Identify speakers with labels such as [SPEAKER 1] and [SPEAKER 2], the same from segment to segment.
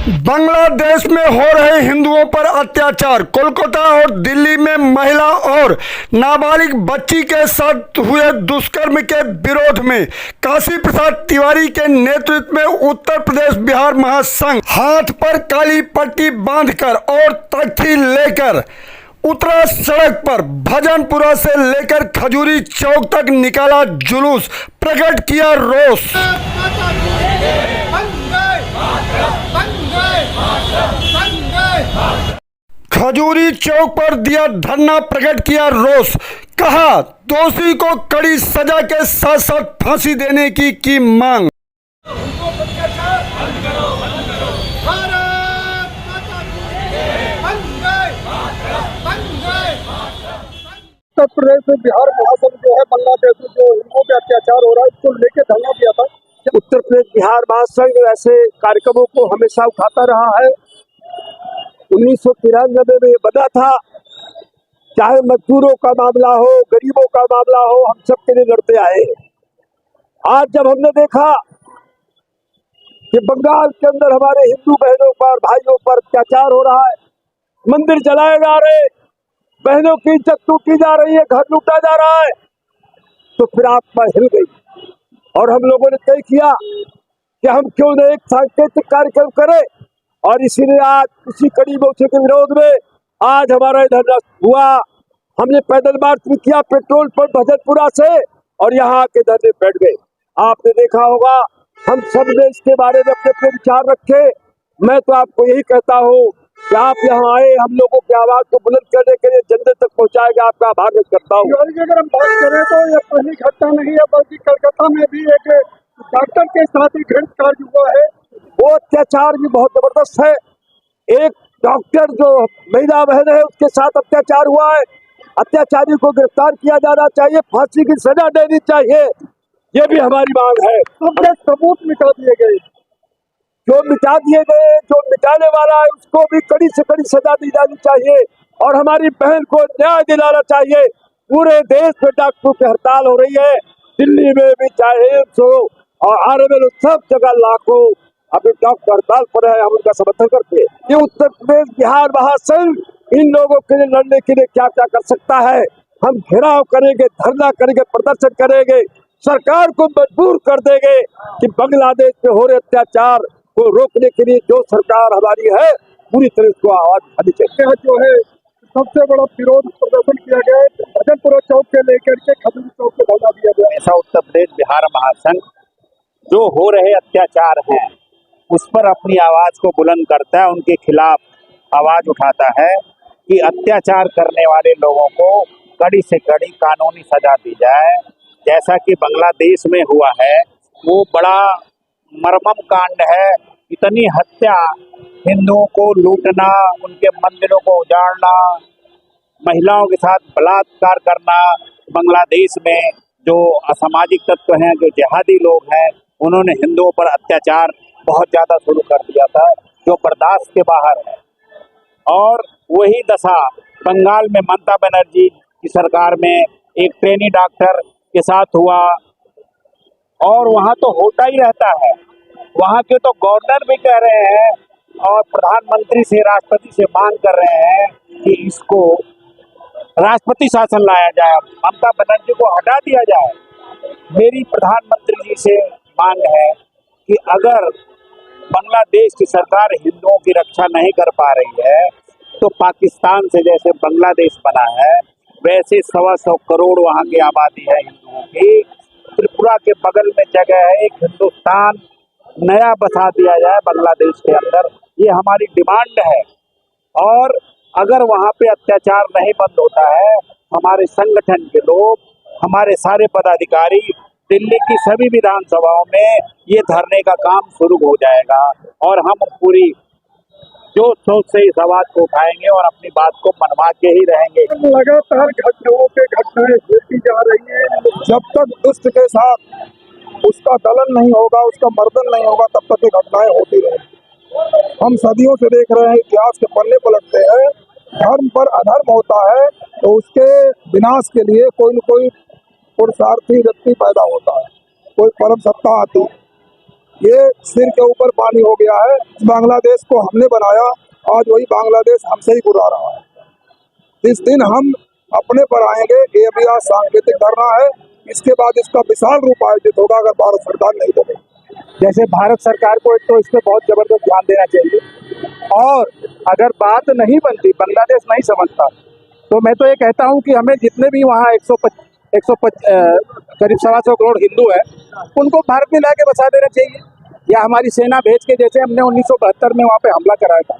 [SPEAKER 1] बांग्लादेश में हो रहे हिंदुओं पर अत्याचार। कोलकाता और दिल्ली में महिला और नाबालिग बच्ची के साथ हुए दुष्कर्म के विरोध में काशी प्रसाद तिवारी के नेतृत्व में उत्तर प्रदेश बिहार महासंघ हाथ पर काली पट्टी बांधकर और तख्ती लेकर उतरा सड़क पर। भजनपुरा से लेकर खजूरी चौक तक निकाला जुलूस, प्रकट किया रोष। खजूरी चौक पर दिया धरना, प्रकट किया रोष। कहा दोषी को कड़ी सजा के साथ साथ फांसी देने की मांग।
[SPEAKER 2] उत्तर प्रदेश में बिहार महासंघ जो है बांग्लादेश में जो हिंदुओं पे अत्याचार हो रहा है इसको लेके धरना दिया था। उत्तर प्रदेश बिहार महासंघ ऐसे कार्यक्रमों को हमेशा उठाता रहा है। 1993 में ये बना था। चाहे मजदूरों का मामला हो, गरीबों का मामला हो, हम सब के लिए लड़ते आए। आज जब हमने देखा कि बंगाल के अंदर हमारे हिंदू बहनों पर, भाइयों पर अत्याचार हो रहा है, मंदिर जलाए जा रहे, बहनों की इज्जत लूटी जा रही है, घर लूटा जा रहा है, तो फिर आत्मा हिल गई और हम लोगों ने तय किया कि हम क्यों न एक सांकेतिक कार्यक्रम करें। और इसीलिए आज इसी कड़ी मोर्चे के विरोध में आज हमारा धरना हुआ। हमने पैदल मार्च भी किया पेट्रोल पंप भजनपुरा से और यहाँ आके धरने बैठ गए। आपने देखा होगा हम सब ने इसके बारे में अपने अपने विचार रखे। मैं तो आपको यही कहता हूँ कि आप यहाँ आए, हम लोगों की आवाज को बुलंद करने के लिए जनता तक पहुँचाएगा, आपका आभार व्यक्त करता हूँ। अगर हम बात करें तो ये पहली घटना नहीं है, बल्कि कलकत्ता में भी एक डॉक्टर के साथ ही घृणित कार्य हुआ है। वो अत्याचार भी बहुत जबरदस्त है। एक डॉक्टर जो महिला बहन है उसके साथ अत्याचार हुआ है। अत्याचारी को गिरफ्तार किया जाना चाहिए, फांसी की सजा देनी चाहिए, ये भी हमारी मांग है। सबूत मिटा दिए गए, जो मिटा दिए गए, जो मिटाने वाला है उसको भी कड़ी से कड़ी सजा दी जानी चाहिए और हमारी बहन को न्याय दिलाना चाहिए। पूरे देश में डॉक्टरों की हड़ताल हो रही है, दिल्ली में भी चाहे एम्स हो और आरएमएल, सब जगह लाखों अभी डॉक्टर हड़ताल पर है, हम उनका समर्थन करते हैं। ये उत्तर प्रदेश बिहार महासंघ इन लोगों के लिए लड़ने के लिए क्या क्या कर सकता है। हम घेराव करेंगे, धरना करेंगे, प्रदर्शन करेंगे, सरकार को मजबूर कर देंगे कि बांग्लादेश में हो रहे अत्याचार को रोकने के लिए जो सरकार हमारी है पूरी तरह उसको आवाज उठानी चाहिए। जो है सबसे बड़ा विरोध प्रदर्शन किया गया है, भजनपुरा चौक से लेकर के खजूरी चौक से धरना दिया गया।
[SPEAKER 3] ऐसा उत्तर प्रदेश बिहार महासंघ जो हो रहे अत्याचार हैं उस पर अपनी आवाज को बुलंद करता है, उनके खिलाफ आवाज उठाता है कि अत्याचार करने वाले लोगों को कड़ी से कड़ी कानूनी सजा दी जाए। जैसा कि बांग्लादेश में हुआ है, वो बड़ा मर्मम कांड है। इतनी हत्या, हिंदुओं को लूटना, उनके मंदिरों को उजाड़ना, महिलाओं के साथ बलात्कार करना। बांग्लादेश में जो असामाजिक तत्व हैं, जो जिहादी लोग हैं, उन्होंने हिंदुओं पर अत्याचार बहुत ज़्यादा शुरू कर दिया था, जो बर्दाश्त के बाहर है। और वही दशा बंगाल में ममता बनर्जी की सरकार में एक ट्रेनी डॉक्टर के साथ हुआ और वहाँ तो होता ही रहता है। वहाँ के तो गवर्नर भी कह रहे हैं और प्रधानमंत्री से, राष्ट्रपति से मांग कर रहे हैं कि इसको राष्ट्रपति शासन लाया जाए, ममता बनर्जी को हटा दिया जाए। मेरी प्रधानमंत्री जी से मांग है कि अगर बांग्लादेश की सरकार हिंदुओं की रक्षा नहीं कर पा रही है तो पाकिस्तान से जैसे बांग्लादेश बना है वैसे 125 करोड़ वहाँ की आबादी है हिंदुओं की। त्रिपुरा के बगल में जगह है, एक हिंदुस्तान नया बसा दिया जाए बांग्लादेश के अंदर, ये हमारी डिमांड है। और अगर वहाँ पे अत्याचार नहीं बंद होता है, हमारे संगठन के लोग, हमारे सारे पदाधिकारी दिल्ली की सभी विधानसभाओं में ये धरने का काम शुरू हो जाएगा और हम पूरी जो सोच से इस आवाज को उठाएंगे और अपनी बात को मनवा के ही रहेंगे।
[SPEAKER 2] लगातार घटनाएं होती जा रही है। जब तक दुष्ट के साथ उसका दलन नहीं होगा, उसका मर्दन नहीं होगा, तब तक ये घटनाएं होती रहेंगी। हम सदियों से देख रहे हैं, इतिहास के पन्ने पलटते हैं, धर्म पर अधर्म होता है तो उसके विनाश के लिए कोई न कोई पुरुषार्थी व्यक्ति पैदा होता है, कोई परम सत्ता आती है। ये सिर के ऊपर पानी हो गया है। बांग्लादेश को हमने बनाया, आज वही बांग्लादेश हमसे ही बुला रहा है। इस दिन हम अपने पर आएंगे, ये भी आज सांकेतिक धरना है। इसके बाद इसका विशाल रूप आयोजित होगा अगर भारत सरकार नहीं देगी।
[SPEAKER 3] जैसे भारत सरकार को एक तो इस पे बहुत जबरदस्त ध्यान देना चाहिए, और अगर बात नहीं बनती, बांग्लादेश नहीं समझता, तो मैं तो ये कहता हूँ कि हमें जितने भी वहाँ करीब 125 करोड़ हिंदू है, उनको भारत में लाके बसा देना चाहिए, या हमारी सेना भेज के, जैसे हमने 1972 में वहाँ पे हमला कराया था,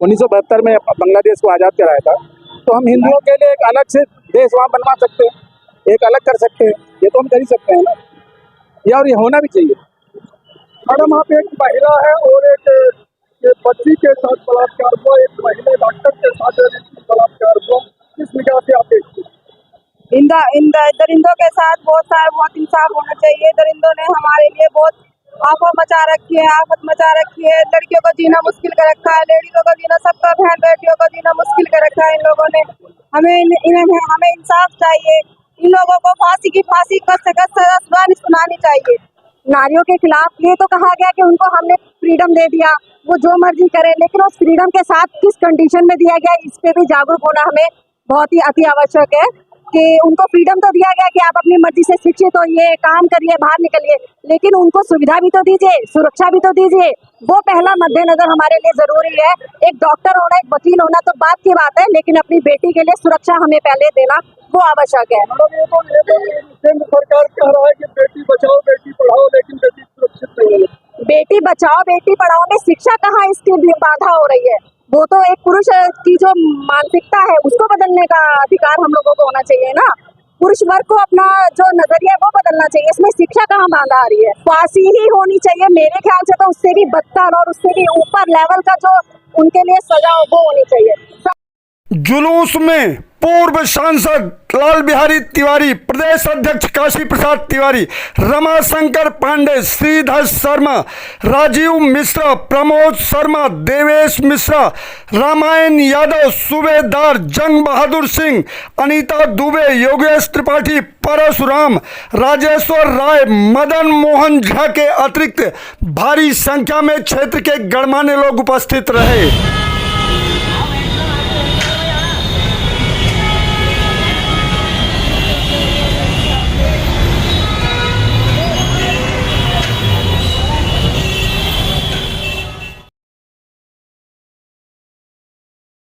[SPEAKER 3] 1972 में बांग्लादेश को आज़ाद कराया था, तो हम हिंदुओं के लिए एक अलग से देश वहाँ बनवा सकते हैं, एक अलग कर सकते हैं। ये तो हम कर ही सकते हैं ना, और ये होना भी चाहिए।
[SPEAKER 2] मैडम, आप एक महिला है और एक बच्ची के साथ बलात्कार हुआ, एक महिला डॉक्टर के साथ बलात्कार हुआ, किस निगाह से आप देखते हैं?
[SPEAKER 4] दरिंदों के साथ बहुत इंसाफ होना चाहिए। दरिंदों ने हमारे लिए बहुत आफत मचा रखी है, लड़कियों को जीना मुश्किल कर रखा है, लेडीजों को जीना, सबका बहन बेटियों को जीना मुश्किल कर रखा है इन लोगों ने। हमें इंसाफ चाहिए। इन लोगों को फांसी की कस से कस सजा सुनानी चाहिए। नारियों के खिलाफ ये तो कहा गया कि उनको हमने फ्रीडम दे दिया, वो जो मर्जी करे, लेकिन उस फ्रीडम के साथ किस कंडीशन में दिया गया, इस पे भी जागरूक होना हमें बहुत ही अति आवश्यक है। कि उनको फ्रीडम तो दिया गया कि आप अपनी मर्जी से शिक्षित होइए, काम करिए, बाहर निकलिए, लेकिन उनको सुविधा भी तो दीजिए, सुरक्षा भी तो दीजिए। वो पहला मद्देनजर हमारे लिए जरूरी है। एक डॉक्टर होना, एक वकील होना तो बात की बात है, लेकिन अपनी बेटी के लिए सुरक्षा हमें पहले देना वो आवश्यक है।
[SPEAKER 2] मैडम, ये तो केंद्र सरकार कह रहा है कि बेटी बचाओ बेटी पढ़ाओ, लेकिन बेटी सुरक्षित नहीं है।
[SPEAKER 4] बेटी बचाओ बेटी पढ़ाओ में शिक्षा कहाँ इसकी बाधा हो रही है? वो तो एक पुरुष की जो मानसिकता है उसको बदलने का अधिकार हम लोगों को होना चाहिए ना। पुरुष वर्ग को अपना जो नजरिया है वो बदलना चाहिए। इसमें शिक्षा कहाँ बाधा आ रही है? फांसी ही होनी चाहिए मेरे ख्याल से, तो उससे भी बदतर और उससे भी ऊपर लेवल का जो उनके लिए सजा हो वो होनी चाहिए।
[SPEAKER 1] जुलूस में पूर्व सांसद लाल बिहारी तिवारी, प्रदेश अध्यक्ष काशी प्रसाद तिवारी, रमाशंकर पांडे, श्रीधर शर्मा, राजीव मिश्रा, प्रमोद शर्मा, देवेश मिश्रा, रामायण यादव, सूबेदार जंग बहादुर सिंह, अनीता दुबे, योगेश त्रिपाठी, परशुराम, राजेश्वर राय, मदन मोहन झा के अतिरिक्त भारी संख्या में क्षेत्र के गणमान्य लोग उपस्थित रहे।